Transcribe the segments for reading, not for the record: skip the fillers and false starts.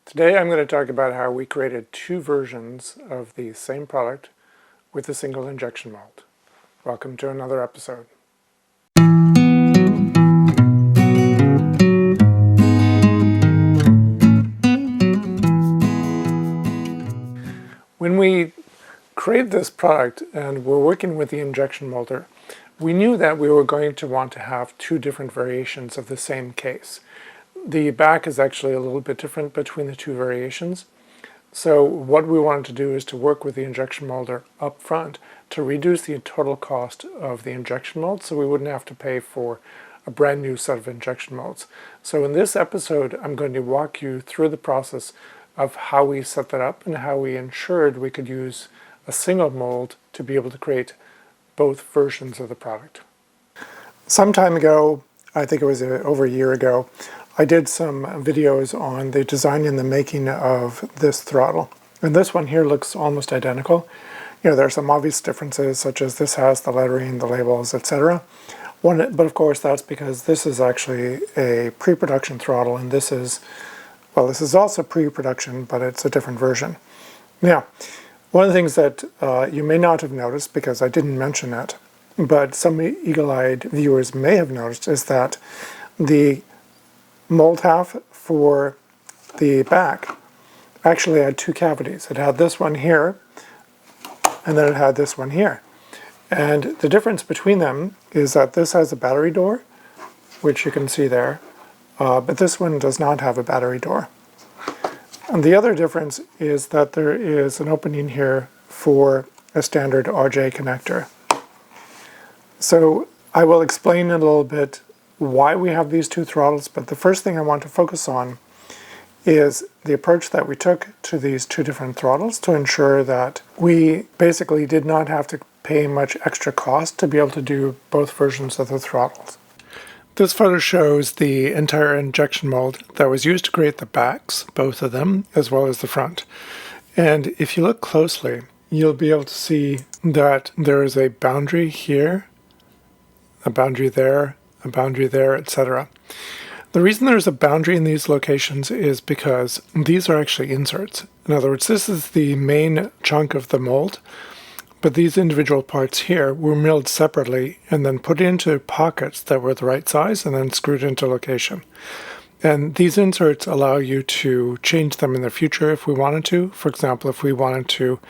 Today I'm going to talk about how we created two versions of the same product with a single injection mold. Welcome to another episode. When we created this product and we're working with the injection molder, we knew that we were going to want to have two different variations of the same case. The back is actually a little bit different between the two variations. So what we wanted to do is to work with the injection molder up front to reduce the total cost of the injection mold so we wouldn't have to pay for a brand new set of injection molds. So in this episode, I'm going to walk you through the process of how we set that up and how we ensured we could use a single mold to be able to create both versions of the product. Some time ago, I think it was over a year ago, I did some videos on the design and the making of this throttle. And this one here looks almost identical. You know, there are some obvious differences, such as this has the lettering, the labels, etc. But of course, that's because this is actually a pre-production throttle, and this is also pre-production, but it's a different version. Now, one of the things that you may not have noticed, because I didn't mention it, but some eagle-eyed viewers may have noticed, is that the mold half for the back actually had two cavities. It had this one here, and then it had this one here. And the difference between them is that this has a battery door, which you can see there, but this one does not have a battery door. And the other difference is that there is an opening here for a standard RJ connector. So I will explain in a little bit why we have these two throttles, but the first thing I want to focus on is the approach that we took to these two different throttles to ensure that we basically did not have to pay much extra cost to be able to do both versions of the throttles. This photo shows the entire injection mold that was used to create the backs, both of them, as well as the front. And if you look closely, you'll be able to see that there is a boundary here, a boundary there, a boundary there, etc. The reason there's a boundary in these locations is because these are actually inserts. In other words, this is the main chunk of the mold, but these individual parts here were milled separately and then put into pockets that were the right size and then screwed into location. And these inserts allow you to change them in the future if we wanted to. For example, if we wanted to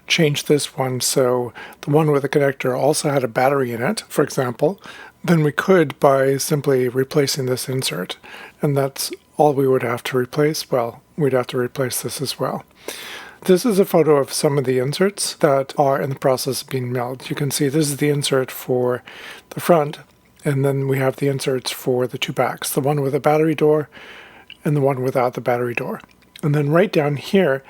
change this one so the one with the connector also had a battery in it, for example, then we could by simply replacing this insert. And that's all we would have to replace. Well, we'd have to replace this as well. This is a photo of some of the inserts that are in the process of being milled. You can see this is the insert for the front, and then we have the inserts for the two backs, the one with a battery door and the one without the battery door. And then right down here,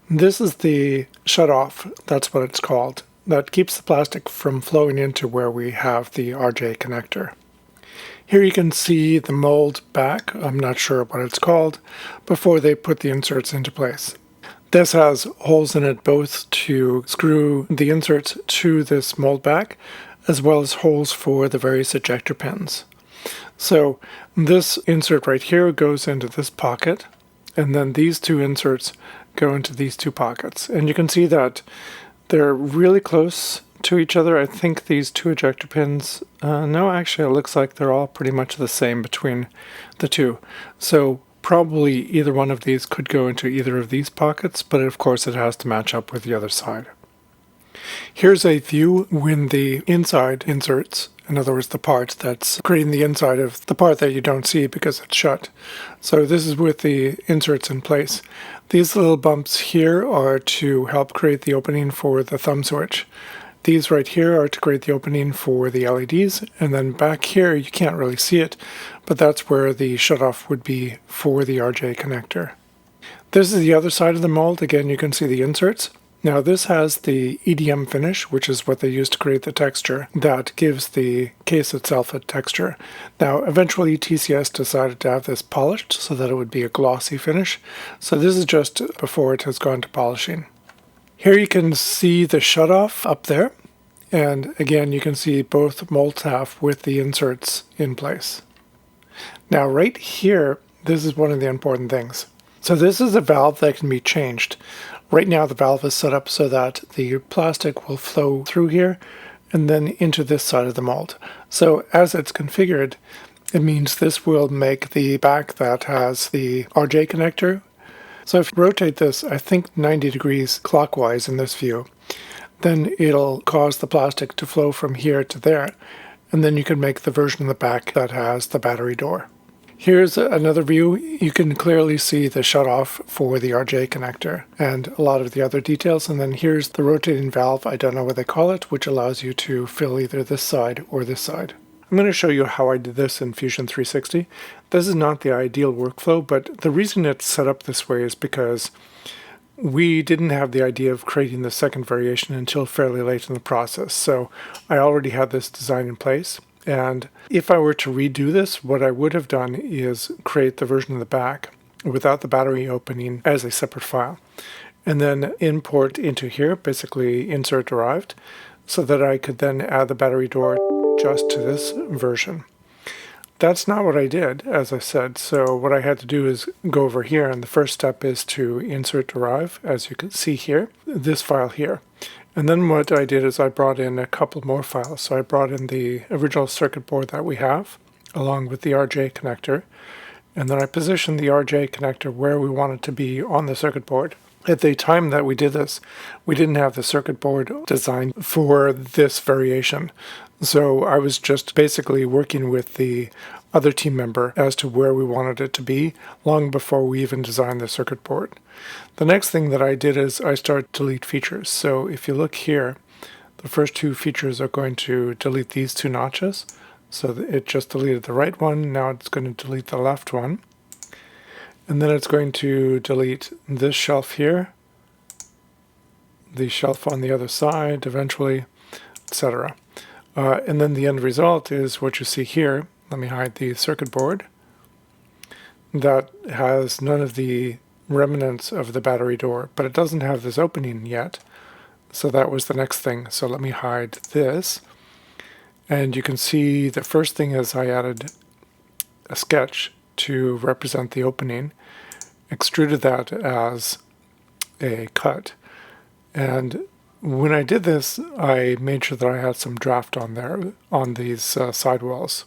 this is the shutoff, that's what it's called, that keeps the plastic from flowing into where we have the RJ connector. Here you can see the mold back, I'm not sure what it's called, before they put the inserts into place. This has holes in it both to screw the inserts to this mold back, as well as holes for the various ejector pins. So this insert right here goes into this pocket, and then these two inserts go into these two pockets. And you can see that they're really close to each other. I think these two ejector pins, no, actually it looks like they're all pretty much the same between the two. So probably either one of these could go into either of these pockets, but of course it has to match up with the other side. Here's a view when the inside inserts, in other words the part that's creating the inside of the part that you don't see because it's shut. So this is with the inserts in place. These little bumps here are to help create the opening for the thumb switch. These right here are to create the opening for the LEDs, and then back here you can't really see it, but that's where the shutoff would be for the RJ connector. This is the other side of the mold. Again, you can see the inserts. Now this has the EDM finish, which is what they use to create the texture that gives the case itself a texture. Now eventually TCS decided to have this polished so that it would be a glossy finish. So this is just before it has gone to polishing. Here you can see the shutoff up there, and again you can see both molds half with the inserts in place. Now right here, this is one of the important things. So this is a valve that can be changed. Right now the valve is set up so that the plastic will flow through here and then into this side of the mold. So as it's configured, it means this will make the back that has the RJ connector. So if you rotate this, I think 90 degrees clockwise in this view, then it'll cause the plastic to flow from here to there, and then you can make the version of the back that has the battery door. Here's another view. You can clearly see the shutoff for the RJ connector and a lot of the other details. And then here's the rotating valve, I don't know what they call it, which allows you to fill either this side or this side. I'm going to show you how I did this in Fusion 360. This is not the ideal workflow, but the reason it's set up this way is because we didn't have the idea of creating the second variation until fairly late in the process. So I already had this design in place. And if I were to redo this, what I would have done is create the version of the back without the battery opening as a separate file, and then import into here, basically insert derived, so that I could then add the battery door just to this version. That's not what I did, as I said. So what I had to do is go over here, and the first step is to insert derive, as you can see here, this file here. And then what I did is I brought in a couple more files. So I brought in the original circuit board that we have, along with the RJ connector. And then I positioned the RJ connector where we want it to be on the circuit board. At the time that we did this, we didn't have the circuit board designed for this variation. So I was just basically working with the other team member as to where we wanted it to be long before we even designed the circuit board. The next thing that I did is I started to delete features. So if you look here, the first two features are going to delete these two notches. So it just deleted the right one. Now it's going to delete the left one. And then it's going to delete this shelf here, the shelf on the other side eventually, etc. And then the end result is what you see here. Let me hide the circuit board. That has none of the remnants of the battery door, but it doesn't have this opening yet. So that was the next thing. So let me hide this. And you can see the first thing is I added a sketch to represent the opening, extruded that as a cut. And when I did this, I made sure that I had some draft on there on these sidewalls.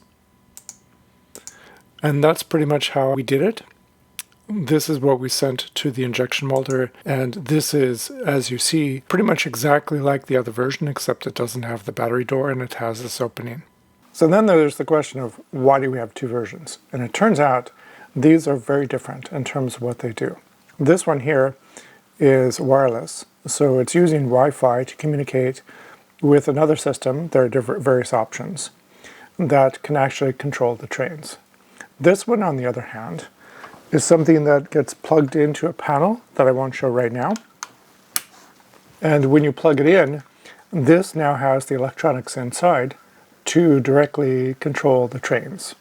And that's pretty much how we did it. This is what we sent to the injection molder, and this is, as you see, pretty much exactly like the other version, except it doesn't have the battery door and it has this opening. So then there's the question of why do we have two versions? And it turns out these are very different in terms of what they do. This one here is wireless, so it's using Wi-Fi to communicate with another system. There are various options that can actually control the trains. This one, on the other hand, is something that gets plugged into a panel that I won't show right now. And when you plug it in, this now has the electronics inside to directly control the trains.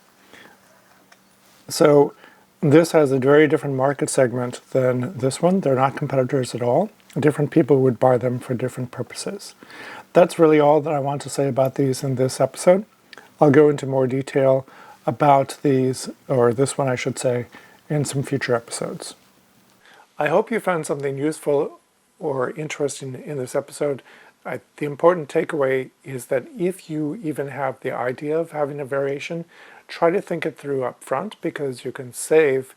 So this has a very different market segment than this one. They're not competitors at all. Different people would buy them for different purposes. That's really all that I want to say about these in this episode. I'll go into more detail about these, or this one I should say, in some future episodes. I hope you found something useful or interesting in this episode. The important takeaway is that if you even have the idea of having a variation, try to think it through up front, because you can save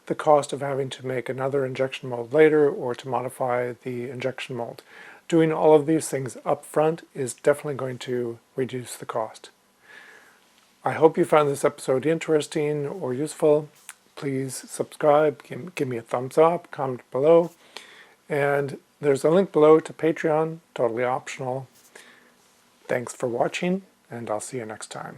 the cost of having to make another injection mold later or to modify the injection mold. Doing all of these things up front is definitely going to reduce the cost. I hope you found this episode interesting or useful. Please subscribe, give me a thumbs up, comment below, and there's a link below to Patreon, totally optional. Thanks for watching, and I'll see you next time.